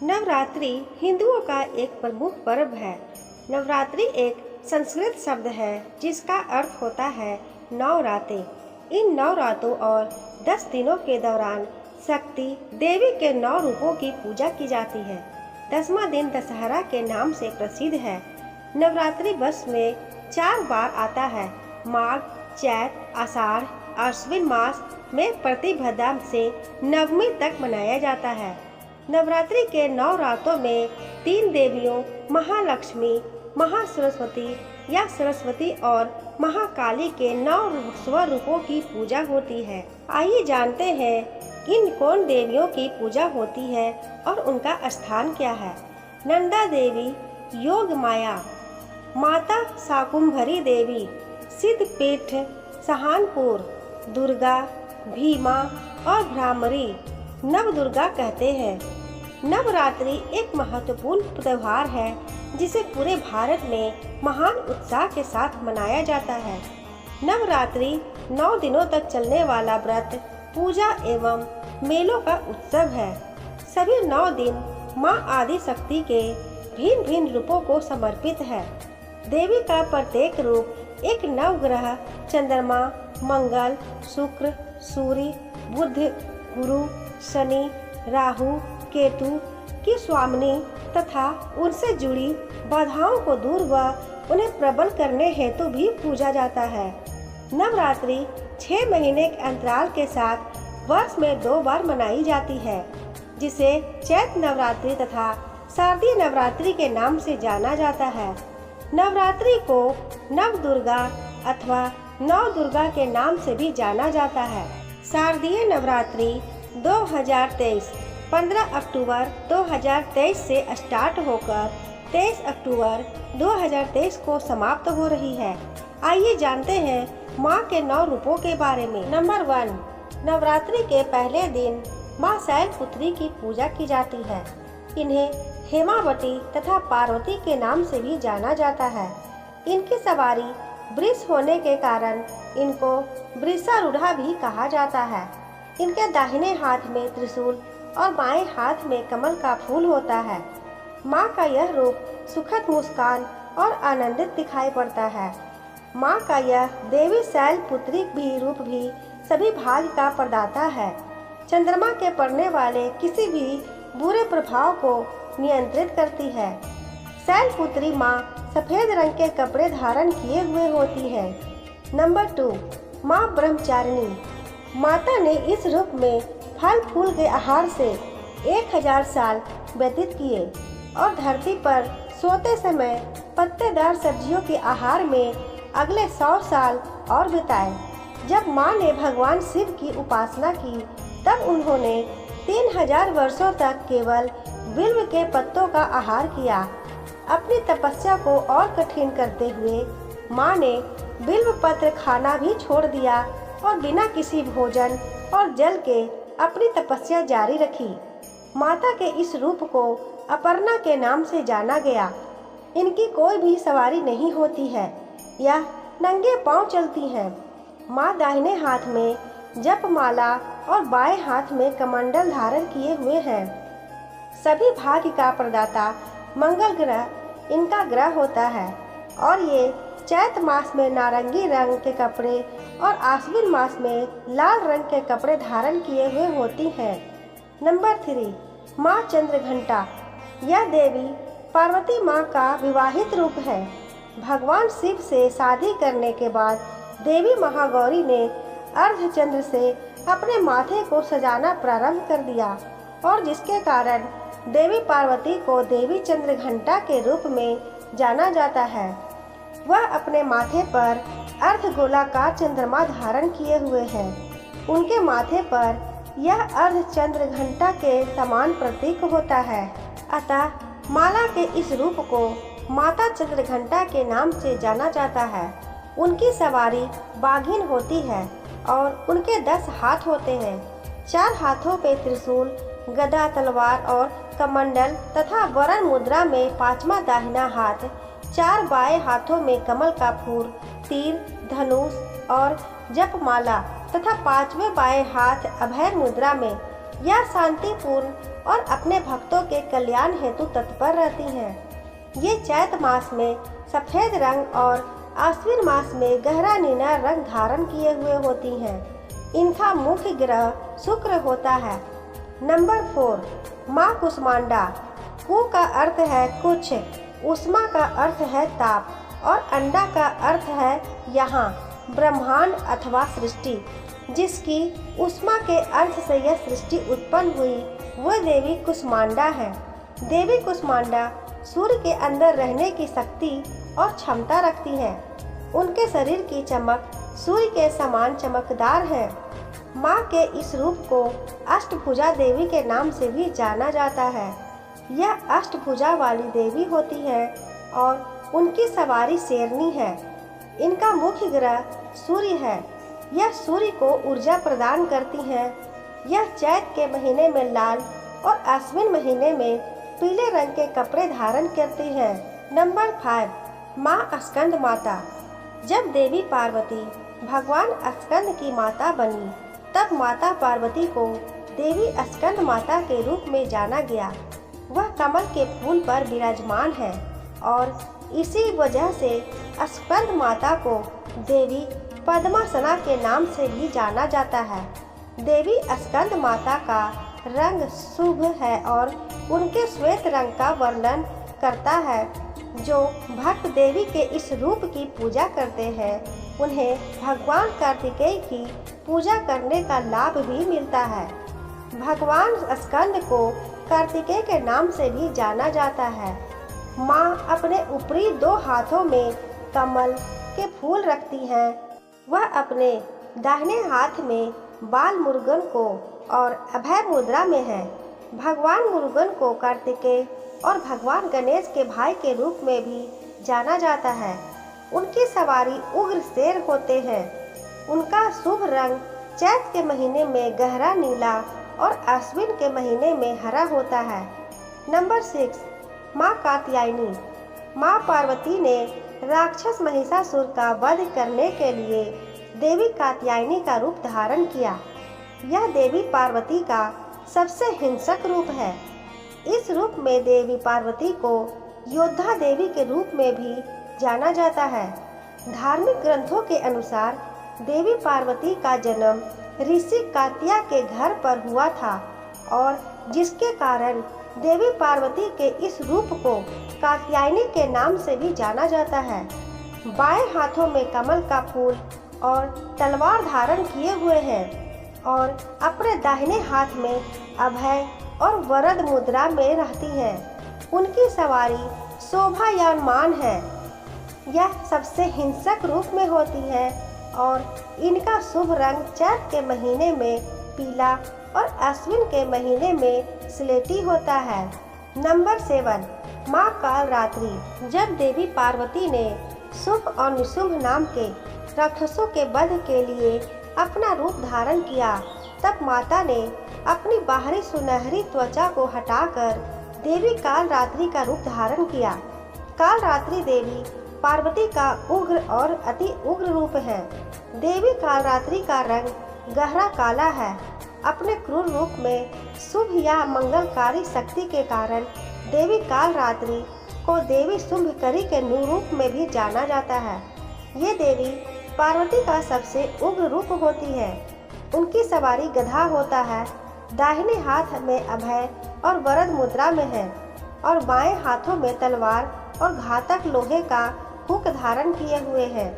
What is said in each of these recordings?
नवरात्रि हिंदुओं का एक प्रमुख पर्व है। नवरात्रि एक संस्कृत शब्द है जिसका अर्थ होता है 9 रातें। इन 9 रातों और 10 दिनों के दौरान शक्ति देवी के 9 रूपों की पूजा की जाती है। 10वां दिन दशहरा के नाम से प्रसिद्ध है। नवरात्रि वर्ष में 4 बार आता है। माघ, चैत, आषाढ़, आश्विन मास में प्रतिपदा से नवमी तक मनाया जाता है। नवरात्रि के 9 रातों में 3 देवियों महालक्ष्मी, महासरस्वती या सरस्वती और महाकाली के 9 स्वरूपों की पूजा होती है। आइए जानते हैं इन कौन देवियों की पूजा होती है और उनका स्थान क्या है। नंदा देवी, योग माया, माता शाकुंभरी देवी, सिद्धपीठ सहानपुर, दुर्गा, भीमा और भ्रामरी नव दुर्गा कहते हैं। नवरात्रि एक महत्वपूर्ण त्योहार है जिसे पूरे भारत में महान उत्साह के साथ मनाया जाता है। नवरात्रि 9 दिनों तक चलने वाला व्रत, पूजा एवं मेलों का उत्सव है। सभी 9 दिन मां आदि शक्ति के भिन्न भिन्न रूपों को समर्पित है। देवी का प्रत्येक रूप एक नवग्रह चंद्रमा, मंगल, शुक्र, सूर्य, बुध, गुरु, शनि, राहु, केतु की स्वामिनी तथा उनसे जुड़ी बाधाओं को दूर व उन्हें प्रबल करने हेतु भी पूजा जाता है। नवरात्रि 6 महीने के अंतराल के साथ वर्ष में 2 बार मनाई जाती है, जिसे चैत नवरात्रि तथा शारदीय नवरात्रि के नाम से जाना जाता है। नवरात्रि को नव दुर्गा अथवा नौ दुर्गा के नाम से भी जाना जाता है। शारदीय नवरात्रि 2023 15 अक्टूबर 2023 से स्टार्ट होकर 23 अक्टूबर 2023 को समाप्त हो रही है। आइए जानते हैं माँ के 9 रूपों के बारे में। नंबर 1, नवरात्रि के पहले दिन माँ शैलपुत्री की पूजा की जाती है। इन्हें हेमावती तथा पार्वती के नाम से भी जाना जाता है। इनकी सवारी वृष होने के कारण इनको वृषारूढ़ा भी कहा जाता है। इनके दाहिने हाथ में त्रिशूल और बाएं हाथ में कमल का फूल होता है। माँ का यह रूप सुखद मुस्कान और आनंदित दिखाई पड़ता है। माँ का यह देवी शैलपुत्री भी रूप भी सभी भाग्य का प्रदाता है। चंद्रमा के पड़ने वाले किसी भी बुरे प्रभाव को नियंत्रित करती है। शैलपुत्री माँ सफेद रंग के कपड़े धारण किए हुए होती है। नंबर 2, माँ ब्रह्मचारिणी। माता ने इस रूप में फल फूल के आहार से 1000 साल व्यतीत किए और धरती पर सोते समय पत्तेदार सब्जियों के आहार में अगले 100 साल और बिताए। जब माँ ने भगवान शिव की उपासना की तब उन्होंने 3000 वर्षों तक केवल बिल्व के पत्तों का आहार किया। अपनी तपस्या को और कठिन करते हुए माँ ने बिल्व पत्र खाना भी छोड़ दिया और बिना किसी भोजन और जल के अपनी तपस्या जारी रखी। माता के इस रूप को अपर्णा के नाम से जाना गया। इनकी कोई भी सवारी नहीं होती है, यह नंगे पांव चलती हैं। माँ दाहिने हाथ में जपमाला और बाएं हाथ में कमंडल धारण किए हुए हैं। सभी भाग्य का प्रदाता मंगल ग्रह इनका ग्रह होता है और ये चैत मास में नारंगी रंग के कपड़े और आश्विन मास में लाल रंग के कपड़े धारण किए हुए होती हैं। नंबर 3, माँ चंद्रघंटा। यह देवी पार्वती माँ का विवाहित रूप है। भगवान शिव से शादी करने के बाद देवी महागौरी ने अर्धचंद्र से अपने माथे को सजाना प्रारंभ कर दिया और जिसके कारण देवी पार्वती को देवी चंद्रघंटा के रूप में जाना जाता है। वह अपने माथे पर अर्धगोलाकार चंद्रमा धारण किए हुए हैं। उनके माथे पर यह अर्धचंद्र घंटा के समान प्रतीक होता है। अतः माला के इस रूप को माता चंद्रघंटा के नाम से जाना जाता है। उनकी सवारी बाघिन होती है और उनके 10 हाथ होते हैं। 4 हाथों पे त्रिशूल, गदा, तलवार और कमंडल तथा वरण मुद्रा में 5वां दाहिना हाथ, 4 बाएं हाथों में कमल का फूल, तीर, धनुष और जपमाला तथा 5वें बाएं हाथ अभय मुद्रा में यह शांतिपूर्ण और अपने भक्तों के कल्याण हेतु तत्पर रहती हैं। ये चैत मास में सफेद रंग और आश्विन मास में गहरा नीला रंग धारण किए हुए होती हैं। इनका मुख्य ग्रह शुक्र होता है। नंबर 4, माँ कुष्मांडा। कु का अर्थ है कुछ, उष्मा का अर्थ है ताप और अंडा का अर्थ है यहाँ ब्रह्मांड अथवा सृष्टि। जिसकी उष्मा के अर्थ से यह सृष्टि उत्पन्न हुई वह देवी कुष्मांडा है। देवी कुष्मांडा सूर्य के अंदर रहने की शक्ति और क्षमता रखती है। उनके शरीर की चमक सूर्य के समान चमकदार है। माँ के इस रूप को अष्टभुजा देवी के नाम से भी जाना जाता है। यह अष्टभुजा वाली देवी होती है और उनकी सवारी शेरनी है। इनका मुख्य ग्रह सूर्य है। यह सूर्य को ऊर्जा प्रदान करती हैं। यह चैत के महीने में लाल और आश्विन महीने में पीले रंग के कपड़े धारण करती हैं। नंबर 5, माँ स्कंद माता। जब देवी पार्वती भगवान स्कंद की माता बनी तब माता पार्वती को देवी स्कंद माता के रूप में जाना गया। वह कमल के फूल पर विराजमान है और इसी वजह से स्कंद माता को देवी पद्मासना के नाम से भी जाना जाता है। देवी स्कंद माता का रंग शुभ है और उनके श्वेत रंग का वर्णन करता है। जो भक्त देवी के इस रूप की पूजा करते हैं उन्हें भगवान कार्तिकेय की पूजा करने का लाभ भी मिलता है। भगवान स्कंद को कार्तिकेय के नाम से भी जाना जाता है। माँ अपने ऊपरी 2 हाथों में कमल के फूल रखती हैं। वह अपने दाहिने हाथ में बाल मुरुगन को और अभय मुद्रा में है। भगवान मुरुगन को कार्तिकेय और भगवान गणेश के भाई के रूप में भी जाना जाता है। उनकी सवारी उग्र शेर होते हैं। उनका शुभ रंग चैत के महीने में गहरा नीला और आश्विन के महीने में हरा होता है। नंबर 6, माँ कात्यायनी। माँ पार्वती ने राक्षस महिषासुर का वध करने के लिए देवी कात्यायनी का रूप धारण किया। यह देवी पार्वती का सबसे हिंसक रूप है। इस रूप में देवी पार्वती को योद्धा देवी के रूप में भी जाना जाता है। धार्मिक ग्रंथों के अनुसार देवी पार्वती का जन्म ऋषि कात्या के घर पर हुआ था और जिसके कारण देवी पार्वती के इस रूप को कात्यायनी के नाम से भी जाना जाता है। बाएं हाथों में कमल का फूल और तलवार धारण किए हुए हैं और अपने दाहिने हाथ में अभय और वरद मुद्रा में रहती हैं। उनकी सवारी शोभायमान है। यह सबसे हिंसक रूप में होती है और इनका शुभ रंग चैत के महीने में पीला और आश्विन के महीने में स्लेटी होता है। नंबर 7, माँ कालरात्रि। जब देवी पार्वती ने शुभ और निशुंभ नाम के राक्षसों के वध के लिए अपना रूप धारण किया तब माता ने अपनी बाहरी सुनहरी त्वचा को हटाकर देवी कालरात्रि का रूप धारण किया। कालरात्रि देवी पार्वती का उग्र और अति उग्र रूप है। देवी कालरात्रि का रंग गहरा काला है। अपने क्रूर रूप में शुभ या मंगलकारी शक्ति के कारण देवी कालरात्रि को देवी शुंभकरी के रूप में भी जाना जाता है। ये देवी पार्वती का सबसे उग्र रूप होती है। उनकी सवारी गधा होता है। दाहिने हाथ में अभय और वरद मुद्रा में है और बाएं हाथों में तलवार और घातक लोहे का हुक धारण किए हुए हैं।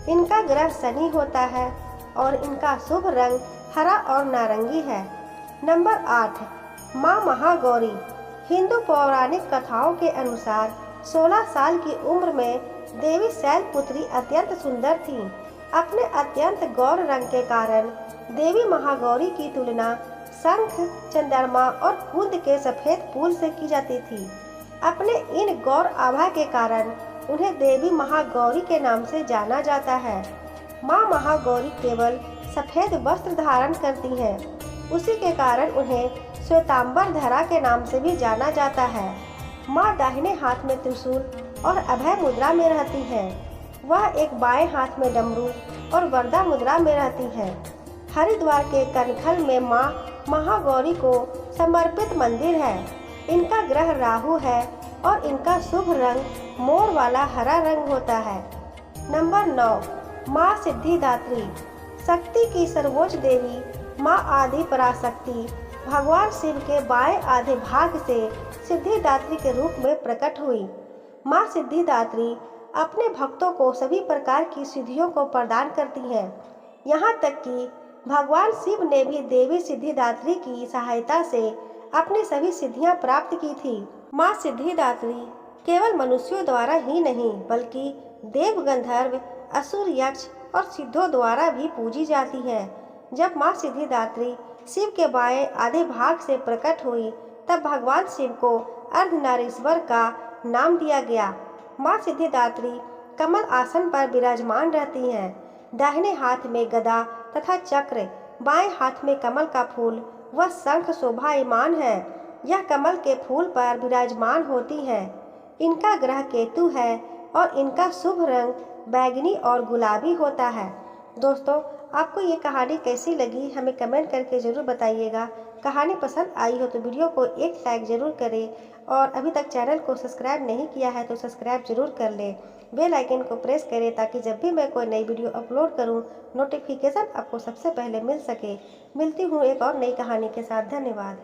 इनका ग्रह शनि होता है और इनका शुभ रंग हरा और नारंगी है। नंबर 8, माँ महागौरी। हिंदू पौराणिक कथाओं के अनुसार 16 साल की उम्र में देवी शैलपुत्री अत्यंत सुंदर थीं। अपने अत्यंत गौर रंग के कारण देवी महागौरी की तुलना शंख, चंद्रमा और कुंद के सफेद फूल से की जाती थी। अपने इन गौर आभा के कारण उन्हें देवी महागौरी के नाम से जाना जाता है। माँ महागौरी केवल सफेद वस्त्र धारण करती हैं। उसी के कारण उन्हें श्वेतांबर धरा के नाम से भी जाना जाता है। माँ दाहिने हाथ में त्रिशूल और अभय मुद्रा में रहती हैं। वह एक बाएं हाथ में डमरू और वरदा मुद्रा में रहती हैं। हरिद्वार के कनखल में माँ महागौरी को समर्पित मंदिर है। इनका ग्रह राहु है और इनका शुभ रंग मोर वाला हरा रंग होता है। नंबर 9, माँ सिद्धिदात्री। शक्ति की सर्वोच्च देवी माँ आदि पराशक्ति भगवान शिव के बाएं आधे भाग से सिद्धिदात्री के रूप में प्रकट हुई। माँ सिद्धिदात्री अपने भक्तों को सभी प्रकार की सिद्धियों को प्रदान करती हैं। यहाँ तक कि भगवान शिव ने भी देवी सिद्धिदात्री की सहायता से अपनी सभी सिद्धियाँ प्राप्त की थी। माँ सिद्धिदात्री केवल मनुष्यों द्वारा ही नहीं बल्कि देव, गंधर्व, असुर, यक्ष और सिद्धों द्वारा भी पूजी जाती है। जब माँ सिद्धिदात्री शिव के बाएं आधे भाग से प्रकट हुई तब भगवान शिव को अर्धनारीश्वर का नाम दिया गया। माँ सिद्धिदात्री कमल आसन पर विराजमान रहती हैं। दाहिने हाथ में गदा तथा चक्र, बाएं हाथ में कमल का फूल व शंख शोभायमान है। यह कमल के फूल पर विराजमान होती है। इनका ग्रह केतु है और इनका शुभ रंग बैंगनी और गुलाबी होता है। दोस्तों, आपको ये कहानी कैसी लगी हमें कमेंट करके ज़रूर बताइएगा। कहानी पसंद आई हो तो वीडियो को एक लाइक ज़रूर करें और अभी तक चैनल को सब्सक्राइब नहीं किया है तो सब्सक्राइब ज़रूर कर लें। बेल आइकन को प्रेस करें ताकि जब भी मैं कोई नई वीडियो अपलोड करूं नोटिफिकेशन आपको सबसे पहले मिल सके। मिलती हूं एक और नई कहानी के साथ। धन्यवाद।